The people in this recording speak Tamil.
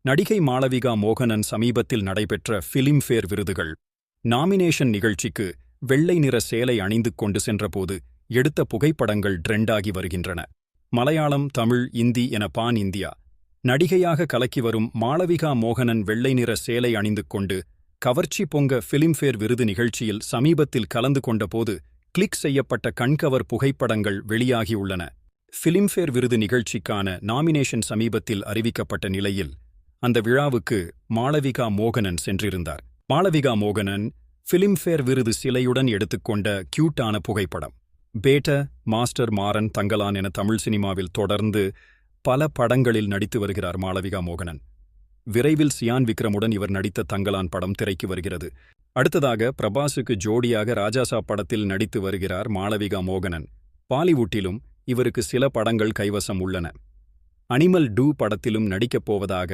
நடிகை மாளவிகா மோகனன் சமீபத்தில் நடைபெற்ற ஃபிலிம்ஃபேர் விருதுகள் நாமினேஷன் நிகழ்ச்சிக்கு வெள்ளை நிற சேலை அணிந்து கொண்டு சென்றபோது எடுத்த புகைப்படங்கள் ட்ரெண்டாகி வருகின்றன. மலையாளம், தமிழ், இந்தி என பான் இந்தியா நடிகையாக கலக்கி வரும் மாளவிகா மோகனன் வெள்ளை நிற சேலை அணிந்து கொண்டு கவர்ச்சி பொங்க ஃபிலிம்ஃபேர் விருது நிகழ்ச்சியில் சமீபத்தில் கலந்து கொண்டபோது கிளிக் செய்யப்பட்ட கண்கவர் புகைப்படங்கள் வெளியாகியுள்ளன. ஃபிலிம்ஃபேர் விருது நிகழ்ச்சிக்கான நாமினேஷன் சமீபத்தில் அறிவிக்கப்பட்ட நிலையில் அந்த விழாவுக்கு மாளவிகா மோகனன் சென்றிருந்தார். மாளவிகா மோகனன் ஃபிலிம்ஃபேர் விருது சிலையுடன் எடுத்துக்கொண்ட கியூட்டான புகைப்படம். பேட்ட, மாஸ்டர், மாறன், தங்கலான் என தமிழ் சினிமாவில் தொடர்ந்து பல படங்களில் நடித்து வருகிறார் மாளவிகா மோகனன். விரைவில் சியான் விக்ரமுடன் இவர் நடித்த தங்கலான் படம் திரைக்கு வருகிறது. அடுத்ததாக பிரபாஸுக்கு ஜோடியாக ராஜாசா படத்தில் நடித்து வருகிறார் மாளவிகா மோகனன். பாலிவுட்டிலும் இவருக்கு சில படங்கள் கைவசம் உள்ளன. அனிமல் 2 படத்திலும் நடிக்கப் போவதாக